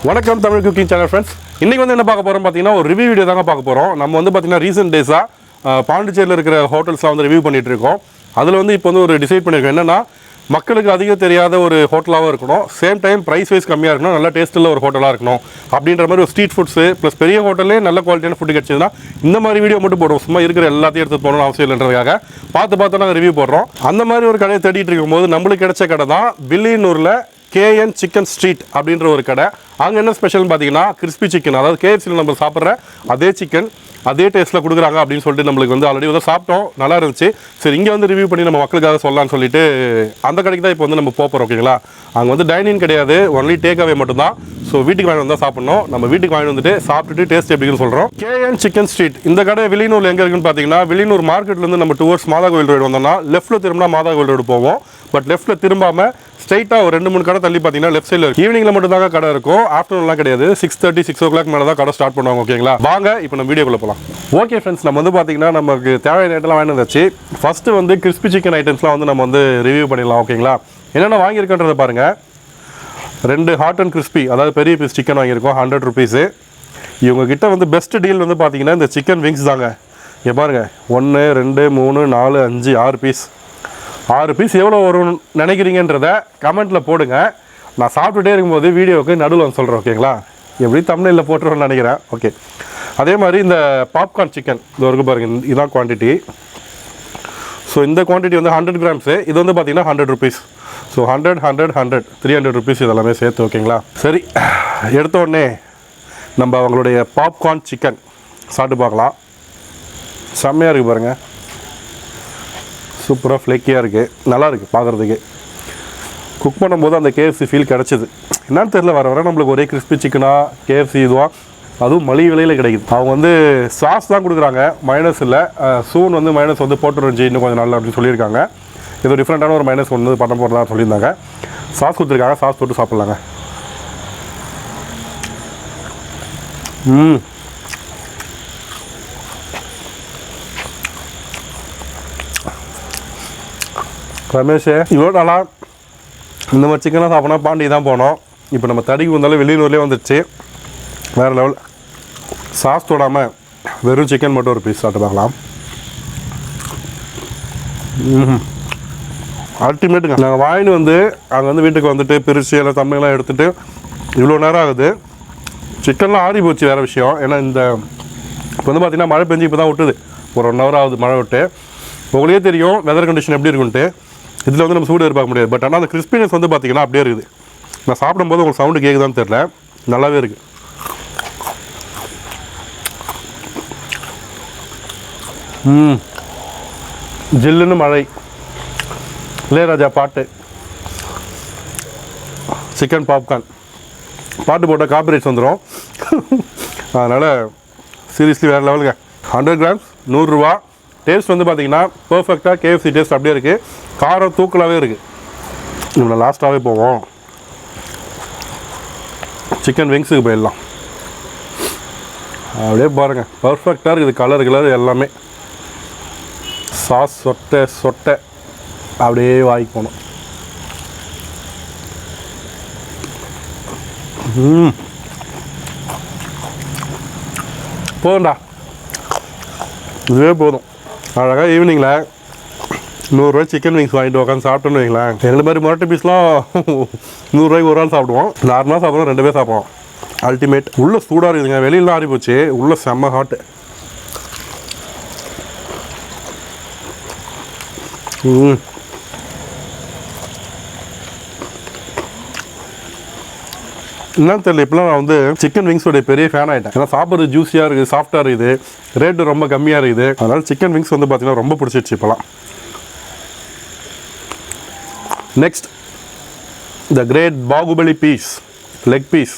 வணக்கம் Tamil cooking channel friends. இன்றைக்கி வந்து என்ன பார்க்க போகிறோம் பார்த்தீங்கன்னா, ஒரு ரிவ்யூ வீடியோ தாங்க பார்க்க போகிறோம். நம்ம வந்து பார்த்தீங்கன்னா ரீசெண்ட் டேஸாக பாண்டிச்சேரியில் இருக்கிற ஹோட்டல்ஸ்லாம் வந்து ரிவ்யூ பண்ணிகிட்டு இருக்கோம். அதில் வந்து இப்போ வந்து ஒரு டிசைட் பண்ணியிருக்கோம். என்னென்னா, மக்களுக்கு அதிகம் தெரியாத ஒரு ஹோட்டலாகவும் இருக்கணும், சேம் டைம் ப்ரைஸ் வைஸ் கம்மியாக இருக்கணும், நல்ல டேஸ்ட்டில் ஒரு ஹோட்டலாக இருக்கணும் அப்படின்ற மாதிரி ஒரு ஸ்ட்ரீட் ஃபுட்ஸு ப்ளஸ் பெரிய ஹோட்டலே நல்ல குவாலிட்டியான ஃபுட்டு கிடச்சிதுன்னா இந்த மாதிரி வீடியோ மட்டும் போடுவோம். சும்மா இருக்கிற எல்லாத்தையும் எடுத்து போகணும்னு அவசியம் இல்லைன்றதுக்காக பார்த்து நாங்கள் ரிவ்யூ போடுறோம். அந்த மாதிரி ஒரு கடையை தேடிட்டு இருக்கும்போது நம்மளுக்கு கிடைச்ச கடை தான் வில்லியனூரில் KN சிக்கன் ஸ்ட்ரீட் அப்படின்ற ஒரு கடை. அங்கே என்ன ஸ்பெஷல்னு பார்த்தீங்கன்னா, கிறிஸ்பி சிக்கன், அதாவது KFCயில் நம்ம சாப்பிட்ற அதே சிக்கன் அதே டேஸ்ட்டில் கொடுக்குறாங்க அப்படின்னு சொல்லிட்டு நம்மளுக்கு வந்து ஆல்ரெடி வந்து சாப்பிட்டோம், நல்லா இருந்துச்சு. சரி, இங்கே வந்து ரிவ்யூ பண்ணி நம்ம மக்களுக்காக சொல்லலாம்னு சொல்லிட்டு அந்த கடைக்கு தான் இப்போ வந்து நம்ம போகிறோம். ஓகேங்களா, அங்கே வந்து டைனிங் கிடையாது, ஒன்லி டேக் அவே மட்டும்தான். ஸோ வீட்டுக்கு வாங்கி வந்தால் சாப்பிட்ணும். நம்ம வீட்டுக்கு வாங்கி வந்துட்டு சாப்பிட்டுட்டு டேஸ்ட் எப்படின்னு சொல்கிறோம். KN சிக்கன் ஸ்ட்ரீட் இந்த கடை வில்லியனூர் எங்கே இருக்குன்னு பார்த்தீங்கன்னா, வில்லியனூர் மார்க்கெட்லேருந்து நம்ம டுவர்ட்ஸ் மாதா கோவில் ரோடு வந்தோம்னா லெஃப்ட்டில் திரும்பினா மாதா கோவில் ரோடு போவோம். பட் லெஃப்ட்டில் திரும்பாமல் ஸ்ட்ரைட்டாக ஒரு 2-3 கடை தள்ளி பார்த்தீங்கன்னா லெஃப்ட் சைடில் இருக்கும். ஈவினிங்கில் மட்டும் தாங்க கடை இருக்கும், ஆஃப்டர்நூன்லாம் கிடையாது. 6:30 6 o'clock மேலே தான் கடை ஸ்டார்ட் பண்ணுவாங்க. ஓகேங்களா, வாங்க இப்போ நம்ம வீடியோக்குள்ளே போகலாம். ஓகே ஃப்ரெண்ட்ஸ், நம்ம வந்து பார்த்தீங்கன்னா நமக்கு தேவையான ஐட்டம்லாம் வாங்கி வந்துச்சு. ஃபஸ்ட்டு வந்து கிறிஸ்பி சிக்கன் ஐட்டம்ஸ்லாம் வந்து நம்ம வந்து ரிவ்யூ பண்ணிடலாம். ஓகேங்களா, என்னென்ன வாங்கியிருக்கன்றதை பாருங்கள். 2 ஹாட் அண்ட் கிறிஸ்பி, அதாவது பெரிய பீஸ் சிக்கன் வாங்கியிருக்கோம், 100 rupees. இவங்ககிட்ட வந்து பெஸ்ட் டீல் வந்து பார்த்தீங்கன்னா இந்த சிக்கன் விங்ஸ் தாங்க. இங்கே பாருங்கள், 1 2 3 4 5 6 பீஸ். 6 பீஸ் எவ்வளோ வரும்னு நினைக்கிறீங்கன்றத கமெண்ட்டில் போடுங்க. நான் சாப்பிட்டுட்டே இருக்கும்போது வீடியோவுக்கு நடுவில் வந்து சொல்கிறேன். ஓகேங்களா, எப்படி தமிழில் போட்டுருவோன்னு நினைக்கிறேன். ஓகே, அதே மாதிரி இந்த பாப்கார்ன் சிக்கன் இது வரைக்கும் பாருங்கள், இதுதான் குவான்டிட்டி. ஸோ இந்த குவான்டிட்டி வந்து 100 grams. இது வந்து பார்த்தீங்கன்னா 100 rupees. ஸோ 100 100 100 300 rupees இதெல்லாமே சேர்த்து. ஓகேங்களா, சரி, எடுத்த உடனே நம்ம அவங்களுடைய பாப்கார்ன் சிக்கன் சாப்பிட்டு பார்க்கலாம். செம்மையாக இருக்குது பாருங்கள், சூப்பராக ஃப்ளேக்கியாக இருக்குது, நல்லா இருக்குது பார்க்குறதுக்கு. குக் பண்ணும்போது அந்த KFC ஃபீல் கிடச்சிது. என்னன்னு தெரியல, வர நம்மளுக்கு ஒரே கிறிஸ்பி சிக்கனாக KFC இதுவாக, அதுவும் மலிவு விலையில் கிடைக்குது. அவங்க வந்து சாஸ் தான் கொடுக்குறாங்க, மைனஸ் இல்லை. சூன் வந்து மைனஸ் வந்து போட்டுருந்துச்சு இன்னும் கொஞ்சம் நல்லா அப்படின்னு சொல்லியிருக்காங்க. இது டிஃப்ரெண்ட்டான ஒரு மைனஸ் ஒன்று பண்ண போகிறதா சொல்லியிருந்தாங்க. சாஸ் கொடுத்துருக்காங்க, சாஸ் போட்டு சாப்பிட்லாங்க. ரமேஷ், இவ்வளோ நல்லா இந்த மாதிரி சிக்கனாக சாப்பிட்னா பாண்டி தான் போனோம். இப்போ நம்ம தடிக்கு வந்தாலும் வெளியூர்லேயே வந்துடுச்சு, வேறு லெவல். சாஸ் தொடாமல் வெறும் சிக்கன் மட்டும் ஒரு பீஸ் சாப்பிட்டு பார்க்கலாம். அல்டிமேட்டுங்க. நாங்கள் வாங்கிட்டு வந்து அங்கே வந்து வீட்டுக்கு வந்துட்டு பிரித்து எல்லாம் தண்ணியெல்லாம் எடுத்துகிட்டு இவ்வளோ நேரம் ஆகுது. சிக்கன்லாம் ஆறி போச்சு, வேறு விஷயம். ஏன்னா இந்த இப்போ வந்து பார்த்திங்கன்னா மழை பெஞ்சு இப்போ தான் விட்டுது, ஒரு 1 hour ஆகுது மழை விட்டு. உங்களுக்கே தெரியும் வெதர் கண்டிஷன் எப்படி இருக்குன்ட்டு. இதில் வந்து நம்ம சூடு எதிர்பார்க்க முடியாது. பட் ஆனால் அந்த கிறிஸ்பினஸ் வந்து பார்த்திங்கன்னா அப்படியே இருக்குது. நான் சாப்பிடும்போது உங்களுக்கு சவுண்டு கேட்குதான்னு தெரில, நல்லாவே இருக்குது. ஜில்லுன்னு மழை, இளையராஜா பாட்டு, சிக்கன் பாப்கார்ன் பாட்டு போட்டால் காப்பிரைட்ஸ் வந்துடும். அதனால் சீரியஸ்லி வேறு லெவலுங்க. 100 grams 100 ரூபா. டேஸ்ட் வந்து பார்த்திங்கன்னா பர்ஃபெக்டாக KFC டேஸ்ட் அப்படியே இருக்குது, காரம் தூக்கலாகவே இருக்குது. நம்ம லாஸ்ட்டாகவே போவோம், சிக்கன் விங்ஸுக்கு போயிடலாம். அப்படியே பாருங்கள், பர்ஃபெக்டாக இருக்குது, கலர் எல்லாமே. சாஸ் சொட்டை அப்படியே வாய்க்கு போகணும். போதும்டா, இதுவே போதும். அழகாக ஈவினிங்கில் 100 ரூபாய் சிக்கன் விங்ஸ் வாங்கிட்டு உட்காந்து சாப்பிட்டோன்னு வைங்களேன். எங்களை மாதிரி மொரட்டை பீஸ்லாம் 100 ரூபாய்க்கு ஒரு ஆள் சாப்பிடுவோம். நார்மலாக சாப்பிடுவோம், 2 பேர் சாப்பிடுவோம். அல்டிமேட். உள்ளே சூடாக இருக்குதுங்க, வெளியிலாம் ஆறி போச்சு, உள்ளே செம்ம ஹாட்டு. என்னன்னு தெரியல, இப்போலாம் நான் வந்து சிக்கன் விங்ஸோடைய பெரிய ஃபேன் ஆகிட்டேன். ஏன்னா சாப்பிட்றது ஜூஸியாக இருக்குது, சாஃப்டாக இருக்குது, ரேட்டு ரொம்ப கம்மியாக இருக்குது. அதனால் சிக்கன் விங்ஸ் வந்து பார்த்திங்கன்னா ரொம்ப பிடிச்சிருச்சு இப்போலாம். Next the great Baahubali piece, leg piece.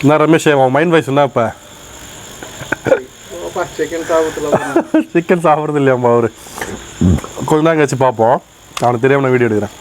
என்ன ரமேஷ், அவன் மைண்ட் வாய்ஸ் என்ன இப்போ? சிக்கன் சாப்பிட்றது இல்லையாம்மா அவரு. கொஞ்ச நேரம் கழிச்சு பார்ப்போம், அவனுக்கு தெரியாமல் நான் வீடியோ எடுக்கிறேன்.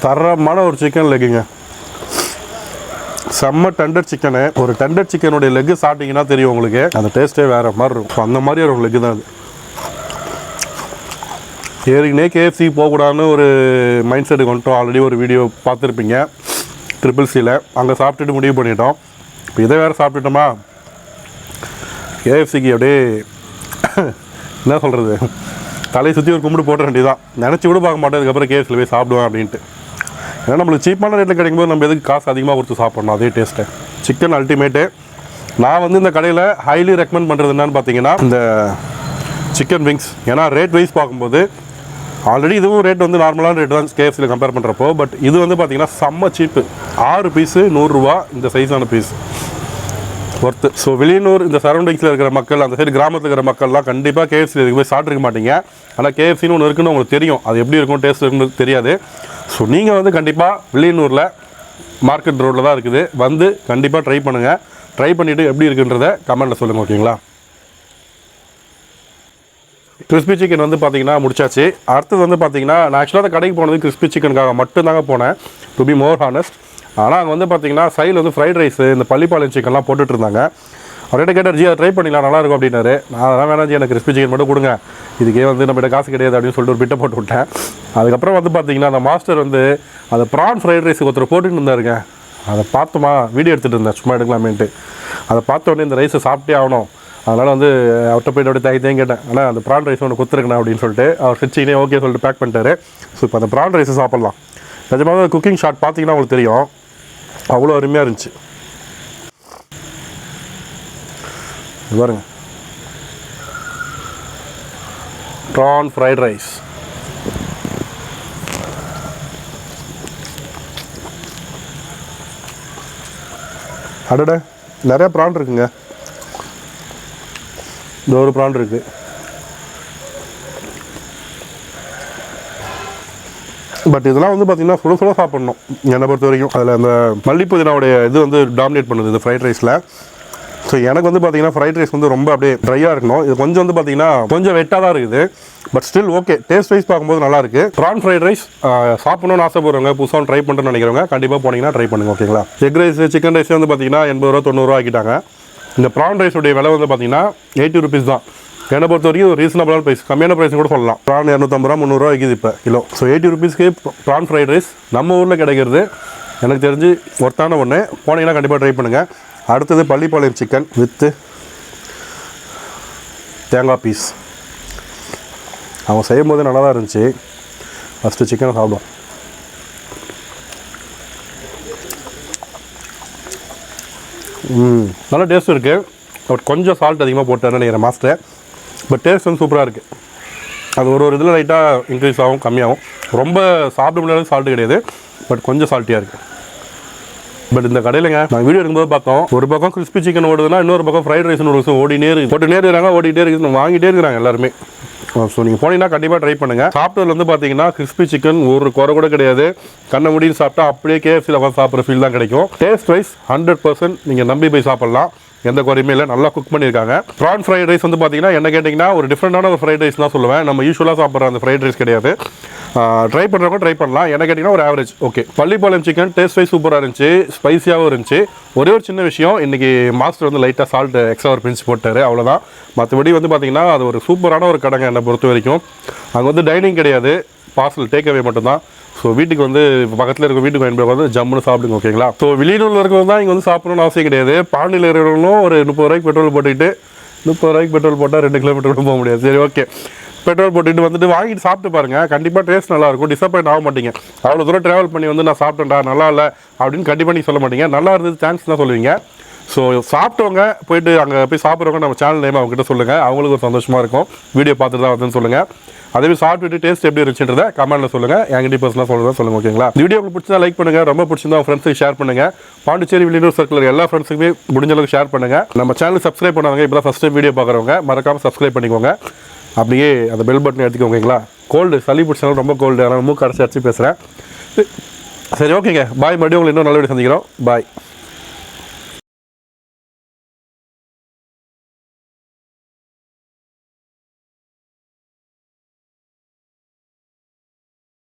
தரமான ஒரு சிக்கன் லெக்குங்க, செம்ம டெண்டர் சிக்கனு. ஒரு டெண்டர் சிக்கனுடைய லெக்கு சாப்பிட்டீங்கன்னா தெரியும் உங்களுக்கு, அந்த டேஸ்ட்டே வேறு மாதிரி இருக்கும். அந்த மாதிரி ஒரு லெக்கு தான் அது. ஏற்கனவே KFC போகக்கூடாதுன்னு ஒரு மைண்ட் செட்டுக்கு வந்துட்டோம். ஆல்ரெடி ஒரு வீடியோ பார்த்துருப்பீங்க CCCயில், அங்கே சாப்பிட்டுட்டு முடிவு பண்ணிட்டோம். இப்போ இதை வேறு சாப்பிட்டுட்டோமா, KFCக்கு அப்படியே என்ன சொல்கிறது, தலையை சுற்றி ஒரு கும்பிட்டு போட்ட வேண்டியதான். நினச்சி கூட பார்க்க மாட்டேன் அதுக்கப்புறம் KFCயில் போய் சாப்பிடுவேன் அப்படின்ட்டு. ஏன்னா நம்மளுக்கு சீப்பான ரேட்டில் கிடைக்கும்போது நம்ம எதுக்கு காசு அதிகமாக கொடுத்து சாப்பிட்ணும், அதே டேஸ்ட்டு. Chicken ultimate. நான் வந்து இந்த கடையில் ஹைலி ரெக்கமெண்ட் பண்ணுறது என்னன்னு பார்த்தீங்கன்னா இந்த சிக்கன் விங்ஸ். ஏன்னா ரேட் வைஸ் பார்க்கும்போது ஆல்ரெடி இதுவும் ரேட் வந்து நார்மலான ரேட் தான் KFCயில் கம்பேர் பண்ணுறப்போ. பட் இது வந்து பார்த்திங்கன்னா செம்ம சீப்பு. 6 பீஸு 100 ரூபா, இந்த சைஸான பீஸ் ஒர்த்து. ஸோ வில்லியனூர் இந்த சரௌண்டிங்ஸில் இருக்கிற மக்கள், அந்த சைடு கிராமத்தில் இருக்கிற மக்கள்லாம் கண்டிப்பாக KFC இதுக்கு போய் சாப்பிட்ருக்க மாட்டீங்க. ஆனால் KFCன்னு ஒன்று இருக்குன்னு உங்களுக்கு தெரியும், அது எப்படி இருக்கும் டேஸ்ட் இருக்குன்னு தெரியாது. ஸோ நீங்கள் வந்து கண்டிப்பாக வில்லியனூரில் மார்க்கெட் ரோட்டில் தான் இருக்குது, வந்து கண்டிப்பாக ட்ரை பண்ணுங்கள். ட்ரை பண்ணிவிட்டு எப்படி இருக்குன்றதை கமெண்ட்டில் சொல்லுங்கள், ஓகேங்களா. கிறிஸ்பி சிக்கன் வந்து பார்த்தீங்கன்னா முடிச்சாச்சு. அடுத்தது வந்து பார்த்தீங்கன்னா நான் ஆக்சுவலாக அந்த கடைக்கு போனது கிறிஸ்பி சிக்கனுக்காக மட்டும்தாங்க போனேன், டு பி மோர் ஹானஸ்ட். ஆனால் அங்கே வந்து பார்த்தீங்கன்னா சைடில் வந்து ஃப்ரைட் ரைஸு, இந்த பள்ளிப்பாளையம் சிக்கன்லாம் போட்டுட்டு இருந்தாங்க. அவர்கிட்ட கேட்டார், ஜி அதை ட்ரை பண்ணிக்கலாம் நல்லாயிருக்கும் அப்படின்னாரு. நான் அதெல்லாம் வேணாம் ஜி, எனக்கு கிறிஸ்பி சிக்கன் மட்டும் கொடுங்க, இதுக்கே வந்து நம்மகிட்ட காசு கிடையாது அப்படின்னு சொல்லிட்டு ஒரு பிட்டை போட்டு விட்டேன். அதுக்கப்புறம் வந்து பார்த்தீங்கன்னா அந்த மாஸ்டர் வந்து அந்த ப்ரான் ஃப்ரைட் ரைஸுக்கு ஒருத்தர் போட்டுட்டு இருந்தாருங்க. அதை பார்த்தோமா, வீடியோ எடுத்துகிட்டு இருந்தேன் சும்மா எடுக்கலாமேன்ட்டு. அதை பார்த்தோன்னே இந்த ரைஸை சாப்பிட்டே ஆகணும், அதனால் வந்து அவர்கிட்ட போய்ட்டு அப்படியே தேங்கி கேட்டேன், ஆனால் அந்த ப்ரான் ரைஸ் ஒன்று கொடுத்துருக்கேன் அப்படின்னு சொல்லிட்டு அவர் சிச்சினே ஓகே சொல்லிட்டு பேக் பண்ணிட்டாரு. ஸோ இப்போ அந்த ப்ரான் ரைஸை சாப்பிட்லாம். நிஜமாக குக்கிங் ஷாட் பார்த்தீங்கன்னா உங்களுக்கு தெரியும், அவ்வளோ அருமையாக இருந்துச்சு. பாருங்க, ப்ரான் ஃப்ரைட் ரைஸ். அடட, நிறையா ப்ரான் இருக்குங்க. இந்த ஒரு ப்ரான் இருக்குது. பட் இதெல்லாம் வந்து பார்த்திங்கன்னா சுட சுட சாப்பிட்ணும் என்னை பொறுத்த வரைக்கும். அதில் அந்த மல்லிப்புதினாவுடைய இது வந்து டாமினேட் பண்ணுது இந்த ஃப்ரைட் ரைஸில். ஸோ எனக்கு வந்து பார்த்திங்கன்னா ஃப்ரைட் ரைஸ் வந்து ரொம்ப அப்படியே ட்ரையாக இருக்கணும். இது கொஞ்சம் வந்து பார்த்திங்கன்னா கொஞ்சம் வெட்டாக தான் இருக்குது, but still okay. Taste wise பார்க்கும்போது நல்லாயிருக்கு. ப்ரான் ஃப்ரைட் ரைஸ் சாப்பிடணும்னு ஆசைப்படுறவங்க, புதுசாக ட்ரை பண்ணுறேன்னு நினைக்கிறவங்க கண்டிப்பாக போனீங்கன்னா ட்ரை பண்ணுங்கள், ஓகேங்களா. எக் ரைஸ், சிக்கன் ரைஸ் வந்து பார்த்திங்கன்னா 80 ரூபா 90 ரூபா ஆக்கிட்டாங்க. இந்த ப்ரான் ரைஸுடைய விலை வந்து பார்த்திங்கன்னா 80 ருபீஸ் தான். என்னை பொறுத்த வரைக்கும் ஒரு ரீசனபிளான ப்ரைஸ், கம்மியான ப்ரைஸ் கூட சொல்லலாம். ப்ரான் 250 ரூபா 300 ரூபா விற்கிது இப்போ கிலோ. ஸோ 80 ருபீஸ்க்கு ப்ரான் ஃப்ரைட் ரைஸ் நம்ம ஊரில் கிடைக்கிறது எனக்கு தெரிஞ்சு ஒர்த்தான ஒன்று. போனீங்கன்னா கண்டிப்பாக ட்ரை பண்ணுங்கள். அடுத்தது பள்ளிப்பாளையம் சிக்கன் வித்து தேங்காய் பீஸ். அவங்க செய்யும் போது நல்லா தான் இருந்துச்சு. ஃபஸ்ட்டு சிக்கனை சாப்பிடுவோம். நல்லா டேஸ்ட் இருக்குது. பட் கொஞ்சம் சால்ட் அதிகமாக போட்டாருன்னு நினைக்கிறேன் மாஸ்டர். பட் டேஸ்ட் வந்து சூப்பராக இருக்குது. அது ஒரு இதில் லைட்டாக இன்க்ரீஸ் ஆகும், கம்மியாகும். ரொம்ப சாப்பிட முடியாத சால்ட்டு கிடையாது, பட் கொஞ்சம் சால்ட்டியாக இருக்குது. பட் இந்த கடையிலங்க நாங்கள் வீடியோ எடுக்கும்போது பார்த்தோம், ஒரு பக்கம் கிறிஸ்பி சிக்கன் ஓடுதுன்னா இன்னொரு பக்கம் ஃப்ரைட் ரைஸ் நூடுல்ஸ் ஓடினே இருக்குது. போட்டுனே இருக்கிறாங்க, ஓடிட்டே இருக்குது, வாங்கிட்டே இருக்கிறாங்க எல்லாருமே. ஸோ நீங்கள் போனீங்கன்னா கண்டிப்பாக ட்ரை பண்ணுங்கள். சாப்பிட்டதுல வந்து பார்த்தீங்கன்னா கிறிஸ்பி சிக்கன் ஒரு குறை கூட கிடையாது. கண்ணை முடின்னு சாப்பிட்டா அப்படியே KFCயில் உட்காந்து சாப்பிட்ற ஃபீல் தான் கிடைக்கும். டேஸ்ட் வைஸ் 100% நீங்கள் நம்பி போய் சாப்பிட்லாம், எந்த குறையுமே இல்லை. நல்லா குக் பண்ணியிருக்காங்க. ப்ரான் ஃப்ரைட் ரைஸ் வந்து பார்த்தீங்கன்னா என்ன கேட்டிங்கன்னா ஒரு டிஃப்ரெண்டான ஒரு ஃப்ரைட் ரைஸ் தான் சொல்லுவேன். நம்ம யூஸ்வலாக சாப்பிட்ற அந்த ஃப்ரைட் ரைஸ் கிடையாது. ட்ரை பண்ணுறவங்க ட்ரை பண்ணலாம். என்ன கேட்டிங்கன்னா ஒரு average okay. Pallipalayam chicken taste wise சூப்பராக இருந்துச்சு, ஸ்பைஸியாகவும் இருந்துச்சு. ஒரே ஒரு சின்ன விஷயம், இன்றைக்கி மாஸ்டர் வந்து லைட்டாக சால்ட் எக்ஸ்ட்ரா ஒரு பிரின்ஸ் போட்டார், அவ்வளோதான். மற்றபடி வந்து பார்த்திங்கன்னா அது ஒரு சூப்பரான ஒரு கடைங்க என்னை பொறுத்த வரைக்கும். அங்கே வந்து டைனிங் கிடையாது, பார்சல் டேக் அவே மட்டும்தான். ஸோ வீட்டுக்கு வந்து பக்கத்தில் இருக்க வீட்டுக்கு பயன்படுத்த வந்து ஜம்முன்னு சாப்பிடுங்க, ஓகேங்களா. ஸோ வில்லியனூரில் இருக்கிறவங்க தான் இங்கே வந்து சாப்பிடணும்னு அவசியம் கிடையாது. பாண்டியில் இருக்கிறவங்களும் ஒரு 30 ரூபாய்க்கு பெட்ரோல் போட்டுக்கிட்டு, 30 ரூபாய்க்கு பெட்ரோல் போட்டால் 2 கிலோமீட்டர் கூட போக முடியாது. சரி ஓகே, பெட்ரோல் போட்டுட்டு வந்துட்டு வாங்கிட்டு சாப்பிட்டு பாருங்கள், கண்டிப்பாக டேஸ்ட் நல்லாயிருக்கும். டிசப்பாயிண்ட் ஆக மாட்டீங்க. அவ்வளோ தூரம் ட்ராவல் பண்ணி வந்து நான் சாப்பிட்டேன்டா நல்லா இல்லை அப்படின்னு கண்டிப்பாக நீங்கள் சொல்ல மாட்டீங்க. நல்லா இருந்தது தேங்க்ஸ் தான் சொல்லுவீங்க. ஸோ சாப்பிட்டவங்க போய்ட்டு அங்கே போய் சாப்பிட்றவங்க நம்ம சேனல் நேம் அவங்ககிட்ட சொல்லுங்கள், அவங்களுக்கு ஒரு சந்தோஷமாக இருக்கும். வீடியோ பார்த்துட்டு தான் வந்துன்னு சொல்லுங்கள். அதேமாதிரி சாப்பிட்டுட்டு டேஸ்ட் எப்படி இருந்துச்சுன்றதை கமெண்ட்டில் சொல்லுங்கள், என்கிட்ட பர்சனலாக சொல்லுங்கள், ஓகேங்களா. இந்த வீடியோ உங்களுக்கு பிடிச்சா லைக் பண்ணுங்கள், ரொம்ப பிடிச்சிருந்தா உங்கள் ஃப்ரெண்ட்ஸுக்கு ஷேர் பண்ணுங்கள். பாண்டிச்சேரி வில்லியனூர் சர்க்கிள் எல்லா ஃப்ரெண்ட்ஸுக்குமே முடிஞ்ச அளவுக்கு ஷேர் பண்ணுங்கள். நம்ம சேனல் சப்ஸ்கிரைப் பண்ணாங்க, இப்போ தான் ஃபஸ்ட் டைம் வீடியோ பார்க்குறவங்க மறக்காமல் சப்ஸ்கிரைப் பண்ணிக்கோங்க. அப்படியே அந்த பெல் பட்டன் எடுத்துக்கோங்களா. கோல்டு சளி பிடிச்சாலும் ரொம்ப கோல்டு, அதனால் மூக்கு அரைச்சி பேசுகிறேன். சரி ஓகேங்க, பாய். மறுபடியும் உங்களை இன்னும் நல்ல வீடியோ சந்திக்கிறோம். பாய்.